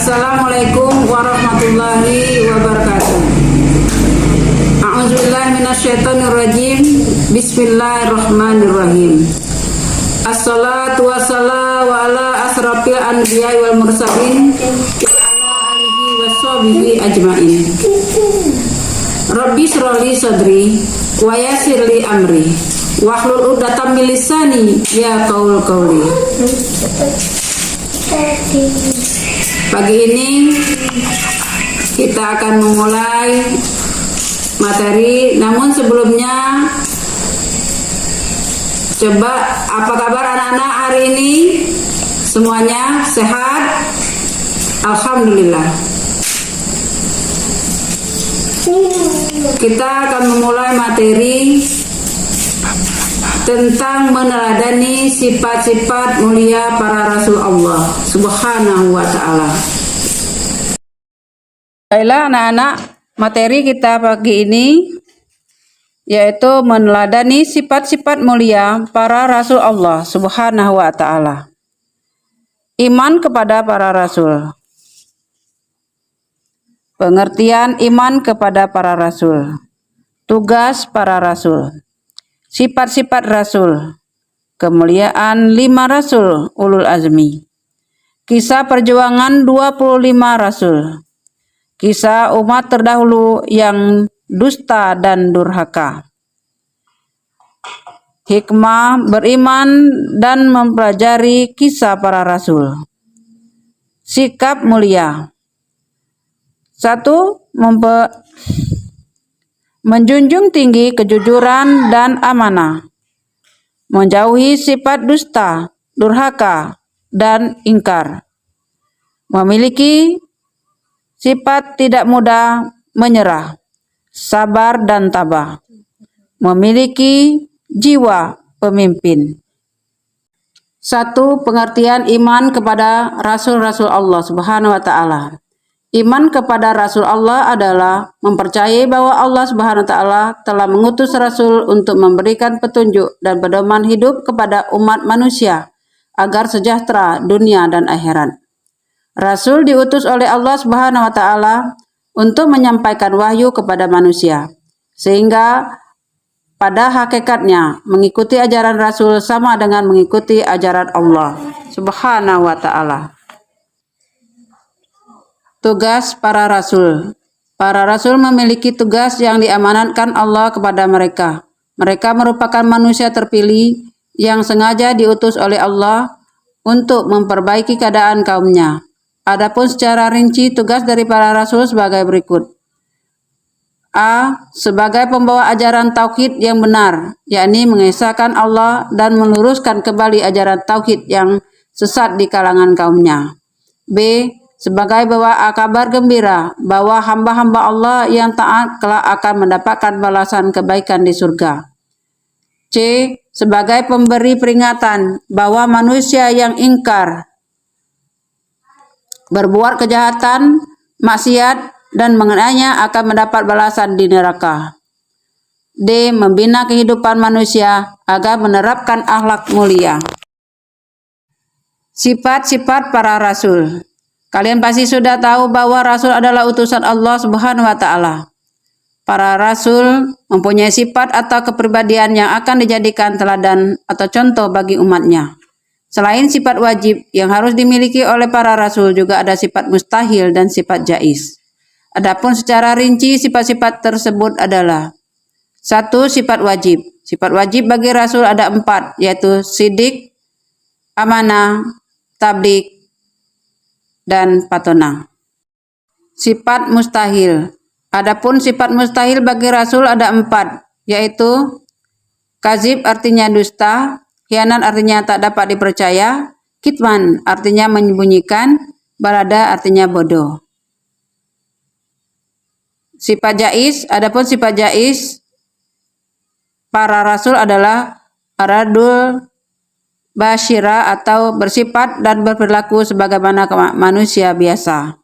Assalamualaikum warahmatullahi wabarakatuh. A'udzubillahi minasyaitonirrajim. Bismillahirrahmanirrahim. Assalatu wassalamu ala asrafil anbiya'i wal mursalin wa ala alihi washabihi ajmain. Rabbi shrahli sadri wa yassirli amri wahlul 'uqdatam min lisani yafqahu qawli. Pagi ini kita akan memulai materi, namun sebelumnya coba apa kabar anak-anak hari ini? Semuanya sehat? Alhamdulillah. Kita akan memulai materi tentang meneladani sifat-sifat mulia para Rasul Allah Subhanahu wa ta'ala. Baiklah anak-anak, materi kita pagi ini yaitu meneladani sifat-sifat mulia para Rasul Allah Subhanahu wa ta'ala. Iman kepada para Rasul. Pengertian iman kepada para Rasul. Tugas para Rasul. Sifat-sifat Rasul, kemuliaan 5 Rasul Ulul Azmi, kisah perjuangan 25 Rasul, kisah umat terdahulu yang dusta dan durhaka, hikmah beriman dan mempelajari kisah para Rasul, sikap mulia. 1. Menjunjung tinggi kejujuran dan amanah, menjauhi sifat dusta, durhaka, dan ingkar, memiliki sifat tidak mudah menyerah, sabar dan tabah, memiliki jiwa pemimpin. 1. Pengertian iman kepada Rasul-Rasul Allah Subhanahu wa ta'ala. Iman kepada Rasul Allah adalah mempercayai bahwa Allah Subhanahu wa ta'ala telah mengutus Rasul untuk memberikan petunjuk dan pedoman hidup kepada umat manusia agar sejahtera dunia dan akhirat. Rasul diutus oleh Allah Subhanahu wa ta'ala untuk menyampaikan wahyu kepada manusia, sehingga pada hakikatnya mengikuti ajaran Rasul sama dengan mengikuti ajaran Allah Subhanahu wa ta'ala. Tugas para Rasul. Para Rasul memiliki tugas yang diamanatkan Allah kepada mereka. Mereka merupakan manusia terpilih yang sengaja diutus oleh Allah untuk memperbaiki keadaan kaumnya. Adapun secara rinci tugas dari para Rasul sebagai berikut. A. Sebagai pembawa ajaran tauhid yang benar, yakni mengesahkan Allah dan meluruskan kembali ajaran tauhid yang sesat di kalangan kaumnya. B. Sebagai bawa kabar gembira bahwa hamba-hamba Allah yang taat kelak akan mendapatkan balasan kebaikan di surga. C. Sebagai pemberi peringatan bahwa manusia yang ingkar, berbuat kejahatan, maksiat, dan mengenainya akan mendapat balasan di neraka. D. Membina kehidupan manusia agar menerapkan akhlak mulia. Sifat-sifat para Rasul. Kalian pasti sudah tahu bahwa Rasul adalah utusan Allah Subhanahu wa ta'ala. Para Rasul mempunyai sifat atau kepribadian yang akan dijadikan teladan atau contoh bagi umatnya. Selain sifat wajib yang harus dimiliki oleh para Rasul, juga ada sifat mustahil dan sifat jaiz. Adapun secara rinci sifat-sifat tersebut adalah: 1. Sifat wajib. Sifat wajib bagi Rasul ada 4, yaitu sidik, amanah, tabligh, dan patona. Sifat mustahil. Adapun sifat mustahil bagi Rasul ada 4, yaitu kazib artinya dusta, khianat artinya tak dapat dipercaya, kitman artinya menyembunyikan, balada artinya bodoh. Sifat jaiz. Adapun sifat jaiz para Rasul adalah aradul basyira atau bersifat dan berperilaku sebagaimana manusia biasa.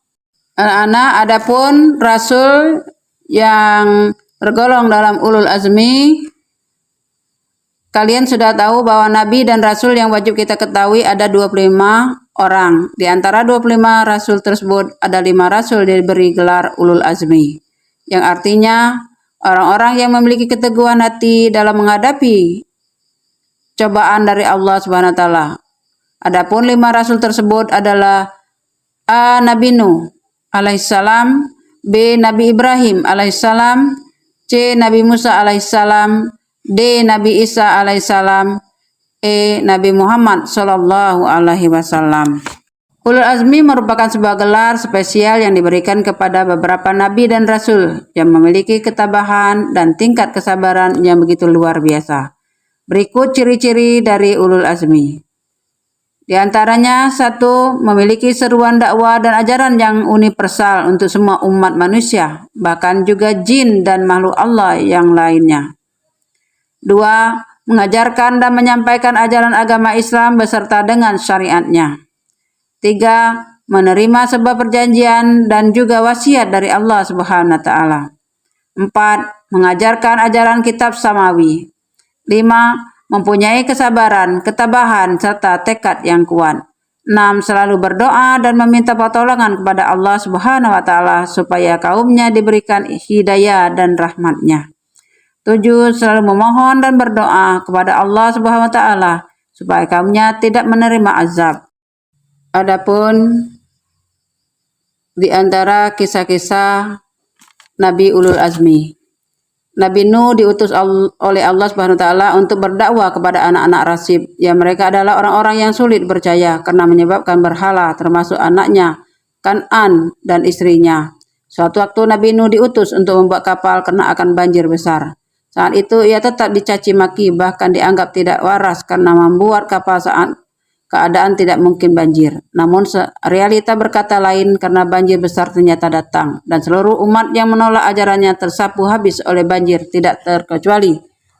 Anak-anak, adapun Rasul yang tergolong dalam ulul azmi, kalian sudah tahu bahwa Nabi dan Rasul yang wajib kita ketahui ada 25 orang. Di antara 25 rasul tersebut ada 5 rasul diberi gelar ulul azmi, yang artinya orang-orang yang memiliki keteguhan hati dalam menghadapi cobaan dari Allah Subhanahu wa taala. Adapun 5 rasul tersebut adalah A. Nabi Nuh alaihissalam, B. Nabi Ibrahim alaihissalam, C. Nabi Musa alaihissalam, D. Nabi Isa alaihissalam, E. Nabi Muhammad sallallahu alaihi wasallam. Ulul azmi merupakan sebuah gelar spesial yang diberikan kepada beberapa nabi dan rasul yang memiliki ketabahan dan tingkat kesabaran yang begitu luar biasa. Berikut ciri-ciri dari ulul azmi. Di antaranya, 1. Memiliki seruan dakwah dan ajaran yang universal untuk semua umat manusia, bahkan juga jin dan makhluk Allah yang lainnya. 2. Mengajarkan dan menyampaikan ajaran agama Islam beserta dengan syariatnya. 3. Menerima sebuah perjanjian dan juga wasiat dari Allah Subhanahu wa taala. 4. Mengajarkan ajaran kitab samawi. 5. Mempunyai kesabaran, ketabahan, serta tekad yang kuat. 6. Selalu berdoa dan meminta pertolongan kepada Allah Subhanahu wa taala supaya kaumnya diberikan hidayah dan rahmatnya. 7. Selalu memohon dan berdoa kepada Allah Subhanahu wa taala supaya kaumnya tidak menerima azab. Adapun di antara kisah-kisah Nabi ulul azmi, Nabi Nuh diutus oleh Allah Subhanahu wa taala untuk berdakwah kepada anak-anak Rasib, yang mereka adalah orang-orang yang sulit percaya karena menyebabkan berhala, termasuk anaknya Kan'an dan istrinya. Suatu waktu Nabi Nuh diutus untuk membuat kapal karena akan banjir besar. Saat itu ia tetap dicaci maki, bahkan dianggap tidak waras karena membuat kapal saat keadaan tidak mungkin banjir. Namun realita berkata lain, karena banjir besar ternyata datang dan seluruh umat yang menolak ajarannya tersapu habis oleh banjir, tidak terkecuali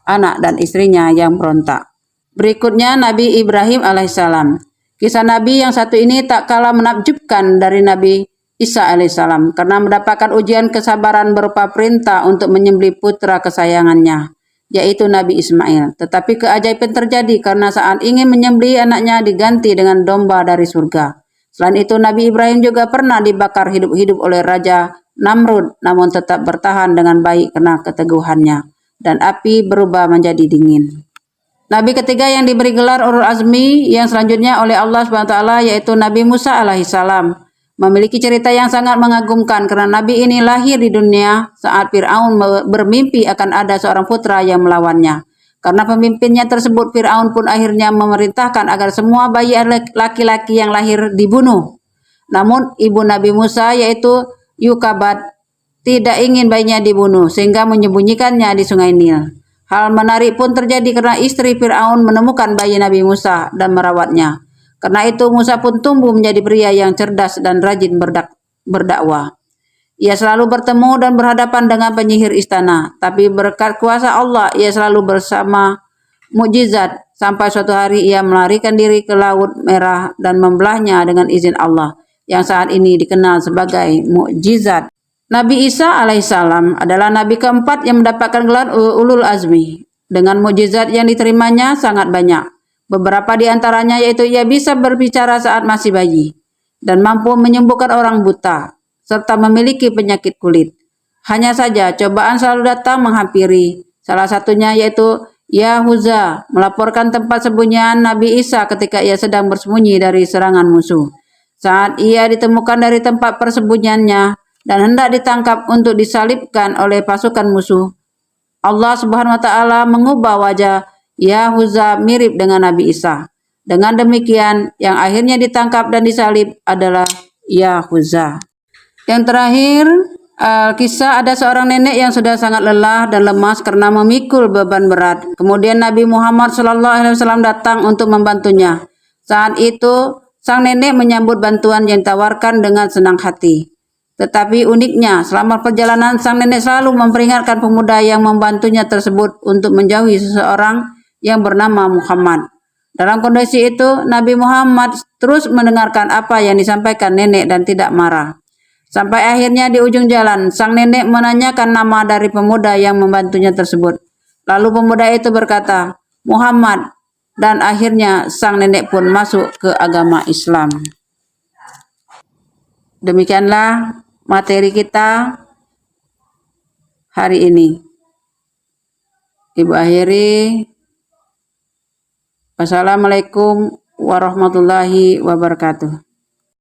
anak dan istrinya yang berontak. Berikutnya Nabi Ibrahim alaihissalam. Kisah Nabi yang satu ini tak kalah menakjubkan dari Nabi Isa alaihissalam karena mendapatkan ujian kesabaran berupa perintah untuk menyembelih putra kesayangannya, yaitu Nabi Ismail. Tetapi keajaiban terjadi karena saat ingin menyembelih anaknya diganti dengan domba dari surga. Selain itu, Nabi Ibrahim juga pernah dibakar hidup-hidup oleh Raja Namrud, namun tetap bertahan dengan baik karena keteguhannya, dan api berubah menjadi dingin. Nabi ketiga yang diberi gelar ulul azmi yang selanjutnya oleh Allah SWT yaitu Nabi Musa alaihissalam. Memiliki cerita yang sangat mengagumkan karena Nabi ini lahir di dunia saat Fir'aun bermimpi akan ada seorang putra yang melawannya. Karena pemimpinnya tersebut, Fir'aun pun akhirnya memerintahkan agar semua bayi laki-laki yang lahir dibunuh. Namun ibu Nabi Musa yaitu Yukabat tidak ingin bayinya dibunuh sehingga menyembunyikannya di sungai Nil. Hal menarik pun terjadi karena istri Fir'aun menemukan bayi Nabi Musa dan merawatnya. Karena itu Musa pun tumbuh menjadi pria yang cerdas dan rajin berdakwah. Ia selalu bertemu dan berhadapan dengan penyihir istana, tapi berkat kuasa Allah ia selalu bersama mukjizat sampai suatu hari ia melarikan diri ke Laut Merah dan membelahnya dengan izin Allah, yang saat ini dikenal sebagai mukjizat. Nabi Isa alaihissalam adalah nabi keempat yang mendapatkan gelar ulul azmi. Dengan mukjizat yang diterimanya sangat banyak. Beberapa di antaranya yaitu ia bisa berbicara saat masih bayi dan mampu menyembuhkan orang buta serta memiliki penyakit kulit. Hanya saja cobaan selalu datang menghampiri. Salah satunya yaitu Yahuza melaporkan tempat sembunyian Nabi Isa ketika ia sedang bersembunyi dari serangan musuh. Saat ia ditemukan dari tempat persembunyiannya dan hendak ditangkap untuk disalibkan oleh pasukan musuh, Allah Subhanahu wa taala mengubah wajah Yahuza mirip dengan Nabi Isa. Dengan demikian, yang akhirnya ditangkap dan disalib adalah Yahuza. Yang terakhir, kisah ada seorang nenek yang sudah sangat lelah dan lemas karena memikul beban berat. Kemudian Nabi Muhammad SAW datang untuk membantunya. Saat itu, sang nenek menyambut bantuan yang ditawarkan dengan senang hati. Tetapi uniknya, selama perjalanan sang nenek selalu memperingatkan pemuda yang membantunya tersebut untuk menjauhi seseorang yang bernama Muhammad. Dalam kondisi itu, Nabi Muhammad terus mendengarkan apa yang disampaikan nenek dan tidak marah. Sampai akhirnya di ujung jalan, sang nenek menanyakan nama dari pemuda yang membantunya tersebut. Lalu pemuda itu berkata, "Muhammad." dan akhirnya sang nenek pun masuk ke agama Islam. Demikianlah materi kita hari ini. Ibu akhiri, wassalamualaikum warahmatullahi wabarakatuh.